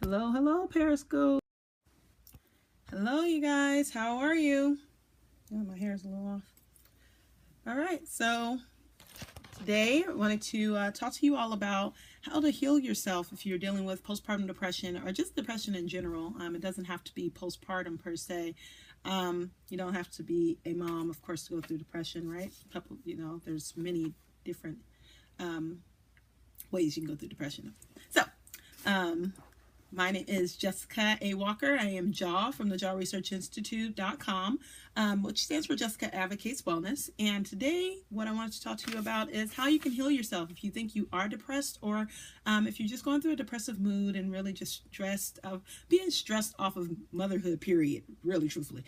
Hello, hello, Periscope. Hello, you guys. How are you? Oh, my hair is a little off. All right, so today I wanted to talk to you all about how to heal yourself if you're dealing with postpartum depression or just depression in general. It doesn't have to be postpartum per se. You don't have to be a mom, of course, to go through depression, right? There's many different ways you can go through depression. So, my name is Jessica A. Walker. I am JAW from the JAWresearchinstitute.com, which stands for Jessica Advocates Wellness. And today, what I wanted to talk to you about is how you can heal yourself if you think you are depressed, or if you're just going through a depressive mood and really just being stressed off of motherhood, period, really truthfully.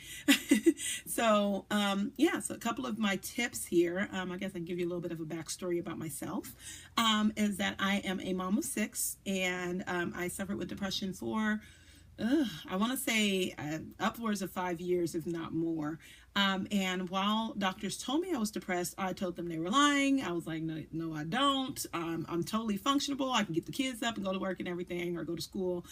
So a couple of my tips here, I guess I can give you a little bit of a backstory about myself, is that I am a mom of 6, and I suffered with depression for I want to say upwards of 5 years, if not more. And while doctors told me I was depressed, I told them they were lying. I was like, no, I don't. I'm totally functionable. I can get the kids up and go to work and everything, or go to school,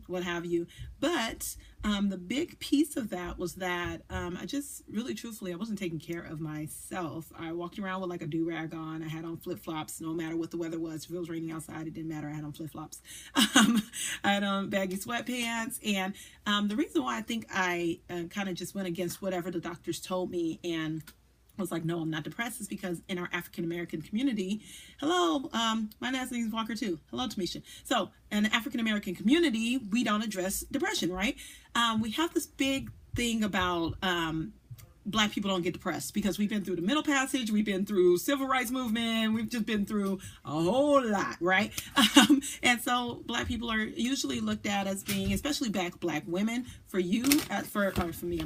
what have you. But the big piece of that was that I just really truthfully, I wasn't taking care of myself. I walked around with like a do-rag on. I had on flip-flops no matter what the weather was. If it was raining outside, it didn't matter. I had on flip-flops. I had on baggy sweatpants. And the reason why I think I kind of just went against whatever the doctors told me and was like, no, I'm not depressed, is because in our African American community, hello, my last name is Walker too. Hello, Tamisha. So in the African American community, we don't address depression, right? We have this big thing about Black people don't get depressed because we've been through the Middle Passage, we've been through civil rights movement, we've just been through a whole lot, right? And so Black people are usually looked at as being, especially Black women. For me, I'm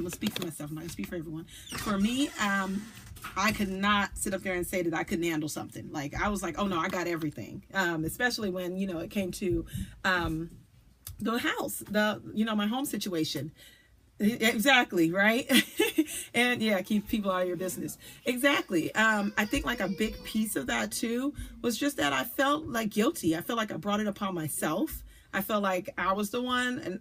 gonna speak for myself, I'm not gonna speak for everyone. For me, I could not sit up there and say that I couldn't handle something. Like, I was like, oh no, I got everything. Especially when, it came to the house, my home situation. Exactly, right? And yeah, keep people out of your business. Exactly. I think like a big piece of that too was just that I felt like guilty. I felt like I brought it upon myself. I felt like I was the one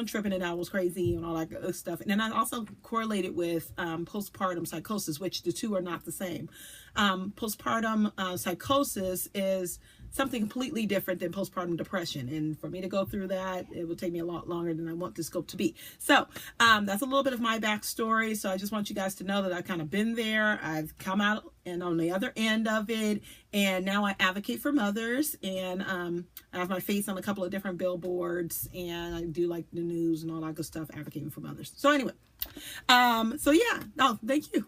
tripping and I was crazy and all that good stuff. And then I also correlated with postpartum psychosis, which the two are not the same. Postpartum psychosis is something completely different than postpartum depression. And for me to go through that, it will take me a lot longer than I want the scope to be. So that's a little bit of my backstory. So I just want you guys to know that I've kind of been there. I've come out and on the other end of it. And now I advocate for mothers. And I have my face on a couple of different billboards. And I do like the news and all that good stuff, advocating for mothers. So anyway, thank you.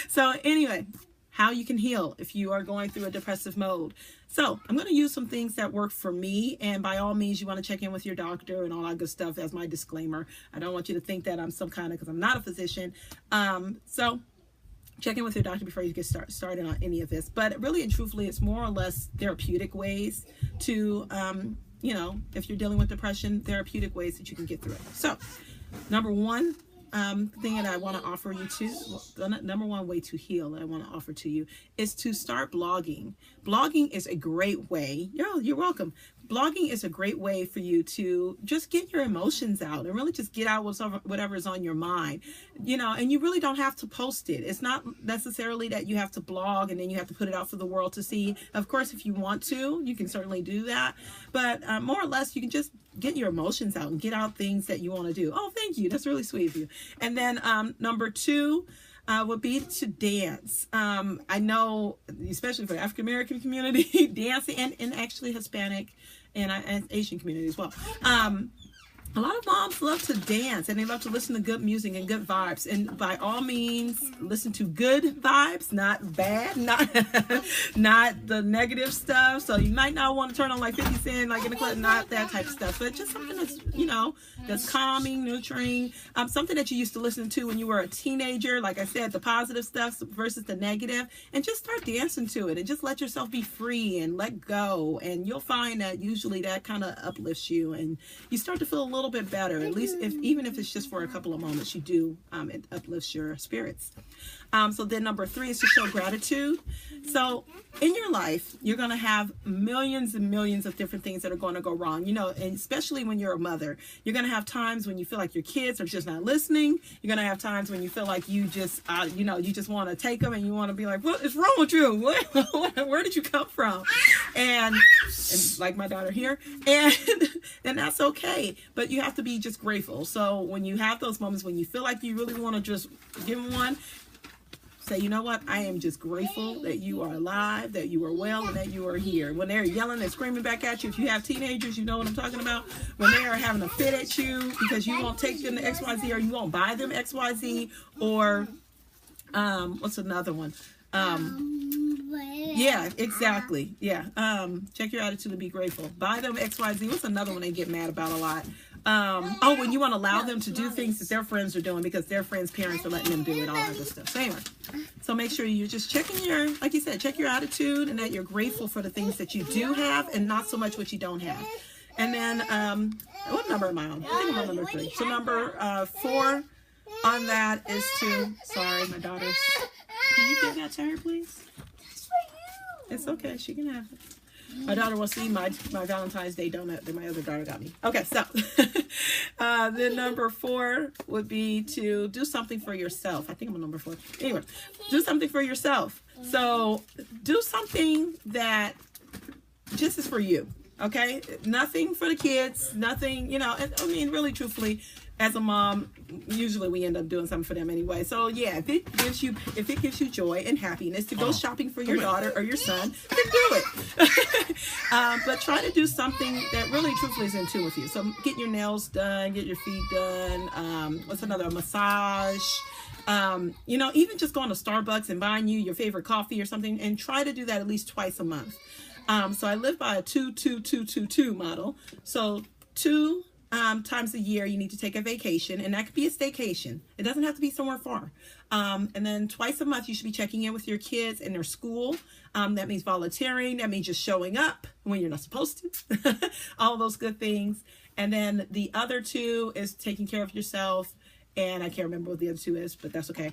So anyway, how you can heal if you are going through a depressive mode. So I'm going to use some things that work for me, and by all means you want to check in with your doctor and all that good stuff as my disclaimer. I don't want you to think that I'm because I'm not a physician. So check in with your doctor before you get started on any of this. But really and truthfully, it's more or less therapeutic ways to, if you're dealing with depression, therapeutic ways that you can get through it. So number one, thing that I want to offer you the number one way to heal that I want to offer to you is to start blogging. Blogging is a great way. You're welcome. Blogging is a great way for you to just get your emotions out and really just get out whatever is on your mind, and you really don't have to post it. It's not necessarily that you have to blog and then you have to put it out for the world to see. Of course, if you want to, you can certainly do that. But more or less, you can just get your emotions out and get out things that you want to do. Oh, thank you. That's really sweet of you. And then number 2 would be to dance. I know, especially for the African American community, dancing and actually Hispanic and Asian community as well. A lot of moms love to dance and they love to listen to good music and good vibes. And by all means, listen to good vibes, not bad, not the negative stuff. So you might not want to turn on like 50 Cent, like in the club, not that type of stuff, but just something that's, that's calming, nurturing, something that you used to listen to when you were a teenager. Like I said, the positive stuff versus the negative, and just start dancing to it and just let yourself be free and let go. And you'll find that usually that kind of uplifts you and you start to feel a little little bit better, at least even if it's just for a couple of moments, you do, it uplifts your spirits. So then number 3 is to show gratitude. So in your life, you're going to have millions and millions of different things that are going to go wrong, you know, and especially when you're a mother, you're going to have times when you feel like your kids are just not listening. You're going to have times when you feel like you just, you know, you just want to take them and you want to be like, what is wrong with you? Where did you come from? And like my daughter here, and that's okay. But you have to be just grateful. So when you have those moments when you feel like you really want to just give them one, say, you know what, I am just grateful that you are alive, that you are well, and that you are here. When they're yelling and screaming back at you, if you have teenagers, you know what I'm talking about. When they are having a fit at you because you won't take them to XYZ, or you won't buy them XYZ, or what's another one? Yeah, exactly. Yeah. Check your attitude and be grateful. Buy them XYZ. What's another one they get mad about a lot? Oh, when you want to allow them to do things that their friends are doing because their friends' parents are letting them do it, all that good stuff. So anyway, so make sure you're just checking your, like you said, check your attitude and that you're grateful for the things that you do have and not so much what you don't have. And then, what number am I on? I think I'm on number 3. So number 4 on that is to, sorry, my daughter's, can you give that to her, please? It's okay. She can have it. My daughter will see my Valentine's Day donut that my other daughter got me. Okay, so then number 4 would be to do something for yourself. I think I'm on number 4. Anyway, do something for yourself. So do something that just is for you. Okay, nothing for the kids. Nothing, you know. I mean, really, truthfully, as a mom, usually we end up doing something for them anyway. So yeah, if it gives you joy and happiness to go shopping for your daughter or your son, then do it. But try to do something that really truthfully is in tune with you. So get your nails done, get your feet done. What's another? A massage. You know, even just going to Starbucks and buying you your favorite coffee or something, and try to do that at least twice a month. So I live by a 2-2-2-2-2 model. So 2 times a year you need to take a vacation, and that could be a staycation. It doesn't have to be somewhere far. And then twice a month you should be checking in with your kids in their school. That means volunteering. That means just showing up when you're not supposed to. All those good things. And then the other 2 is taking care of yourself. And I can't remember what the other 2 is, but that's okay.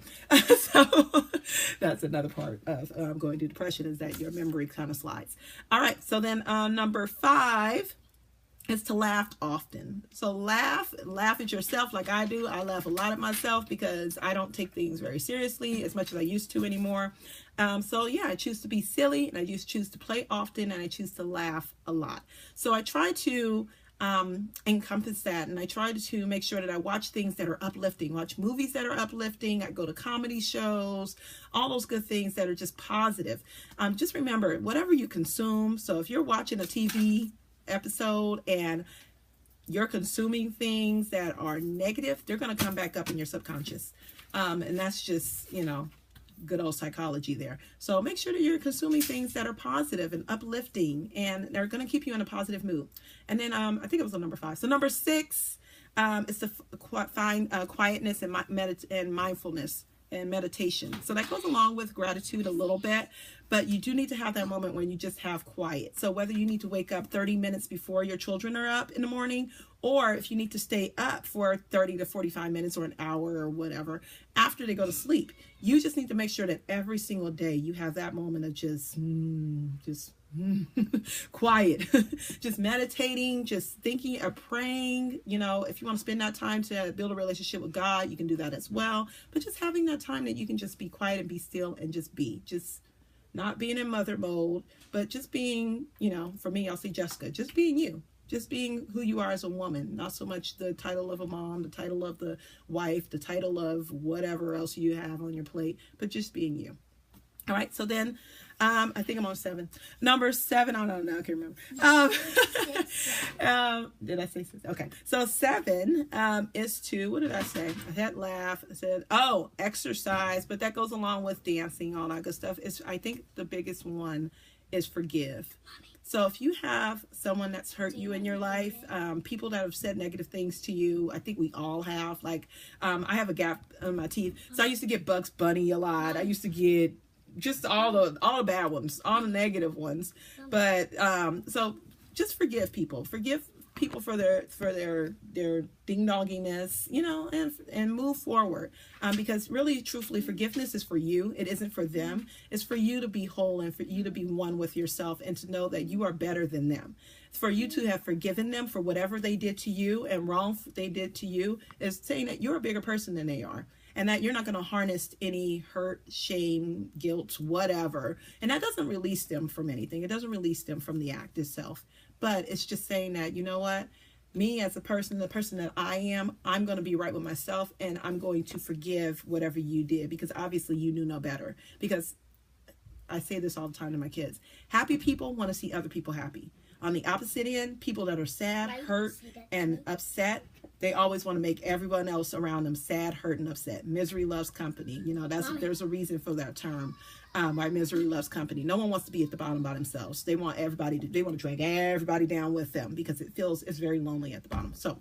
So that's another part of going through depression, is that your memory kind of slides. All right. So then number 5 is to laugh often. So laugh at yourself like I do. I laugh a lot at myself because I don't take things very seriously as much as I used to anymore. So yeah, I choose to be silly, and I just choose to play often, and I choose to laugh a lot. So I try to encompass that, and I try to make sure that I watch things that are uplifting, watch movies that are uplifting. I go to comedy shows, all those good things that are just positive. Just remember, whatever you consume. So if you're watching a TV episode and you're consuming things that are negative, they're going to come back up in your subconscious. And that's just, you know, good old psychology there. So make sure that you're consuming things that are positive and uplifting, and they're going to keep you in a positive mood. And then I think it was on number 5. So number 6 is to find quietness and mindfulness and meditation. So that goes along with gratitude a little bit, but you do need to have that moment when you just have quiet. So whether you need to wake up 30 minutes before your children are up in the morning, or if you need to stay up for 30 to 45 minutes or an hour or whatever after they go to sleep, you just need to make sure that every single day you have that moment of just quiet, just meditating, just thinking or praying. You know, if you want to spend that time to build a relationship with God, you can do that as well. But just having that time that you can just be quiet and be still and just be, just not being in mother mode, but just being, you know, for me, I'll say Jessica, just being you. Just being who you are as a woman, not so much the title of a mom, the title of the wife, the title of whatever else you have on your plate, but just being you. All right, so then I think I'm on 7. Number 7, I don't know, I can't remember. Did I say 6? Okay, so 7 is to, what did I say? I had laugh. I said, oh, exercise, but that goes along with dancing, all that good stuff. I think the biggest one is forgive. So if you have someone that's hurt you in your life, people that have said negative things to you, I think we all have. Like, I have a gap in my teeth. So I used to get Bugs Bunny a lot. I used to get just all the bad ones, all the negative ones. But so just forgive people. Forgive people for their ding-donginess, you know, and move forward. Because really, truthfully, forgiveness is for you. It isn't for them. It's for you to be whole and for you to be one with yourself and to know that you are better than them. For you to have forgiven them for whatever they did to you and wrong they did to you is saying that you're a bigger person than they are. And that you're not going to harness any hurt, shame, guilt, whatever. And that doesn't release them from anything. It doesn't release them from the act itself. But it's just saying that, you know what? Me as a person, the person that I am, I'm going to be right with myself. And I'm going to forgive whatever you did. Because obviously you knew no better. Because I say this all the time to my kids. Happy people want to see other people happy. On the opposite end, people that are sad, hurt, and upset, they always want to make everyone else around them sad, hurt, and upset. Misery loves company. You know, there's a reason for that term. Why misery loves company. No one wants to be at the bottom by themselves. They want they want to drag everybody down with them because it's very lonely at the bottom. So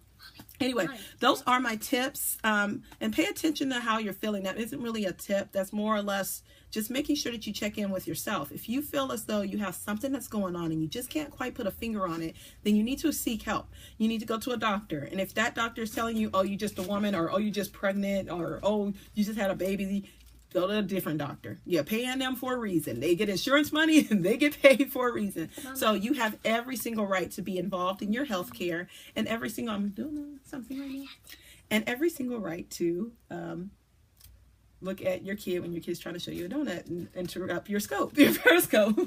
anyway, those are my tips. And pay attention to how you're feeling. That isn't really a tip. That's more or less just making sure that you check in with yourself. If you feel as though you have something that's going on and you just can't quite put a finger on it, then you need to seek help. You need to go to a doctor. And if that doctor is telling you, oh, you're just a woman, or oh, you're just pregnant, or oh, you just had a baby, go to a different doctor. You're paying them for a reason. They get insurance money and they get paid for a reason. Mama. So you have every single right to be involved in your health care, and every single, I'm doing something right now, and every single right to look at your kid when your kid's trying to show you a donut and interrupt your periscope.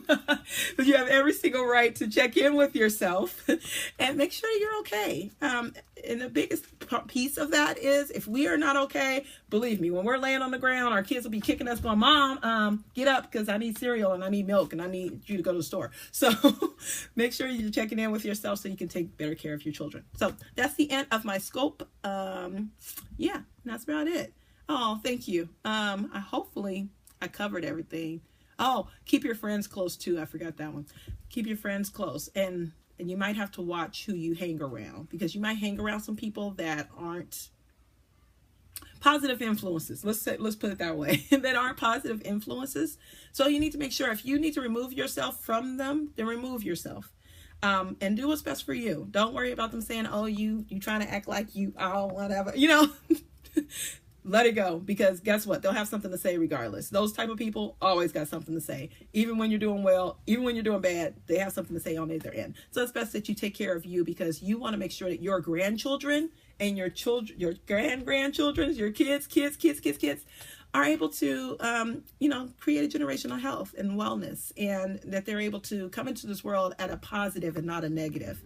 But you have every single right to check in with yourself and make sure you're okay. And the biggest piece of that is if we are not okay, believe me, when we're laying on the ground, our kids will be kicking us going, Mom, get up because I need cereal and I need milk and I need you to go to the store. So make sure you're checking in with yourself so you can take better care of your children. So that's the end of my scope. Yeah, that's about it. Oh, thank you. Hopefully I covered everything. Oh, keep your friends close too. I forgot that one. Keep your friends close. And you might have to watch who you hang around, because you might hang around some people that aren't positive influences. Let's put it that way. That aren't positive influences. So you need to make sure if you need to remove yourself from them, then remove yourself. And do what's best for you. Don't worry about them saying, oh, you trying to act like you, oh, whatever, you know. Let it go, because guess what? They'll have something to say regardless. Those type of people always got something to say. Even when you're doing well, even when you're doing bad, they have something to say on either end. So it's best that you take care of you, because you want to make sure that your grandchildren and your children, your grandchildren, your kids are able to, you know, create a generational health and wellness, and that they're able to come into this world at a positive and not a negative.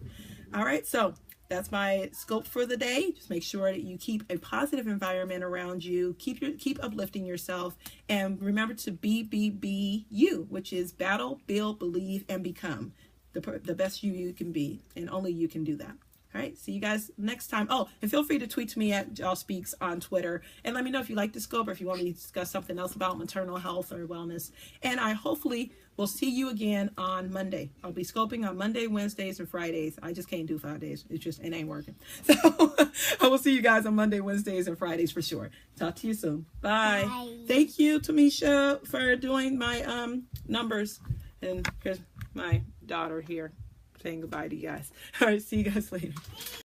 All right. So that's my scope for the day. Just make sure that you keep a positive environment around you. Keep uplifting yourself. And remember to be you, which is battle, build, believe, and become the best you can be. And only you can do that. All right. See you guys next time. Oh, and feel free to tweet to me at JAWspeaks on Twitter. And let me know if you like the scope or if you want me to discuss something else about maternal health or wellness. And I hopefully will see you again on Monday. I'll be scoping on Monday, Wednesdays, and Fridays. I just can't do 5 days. It ain't working. So I will see you guys on Monday, Wednesdays, and Fridays for sure. Talk to you soon. Bye. Bye. Thank you, Tamisha, for doing my numbers. And here's my daughter here saying goodbye to you guys. All right, see you guys later.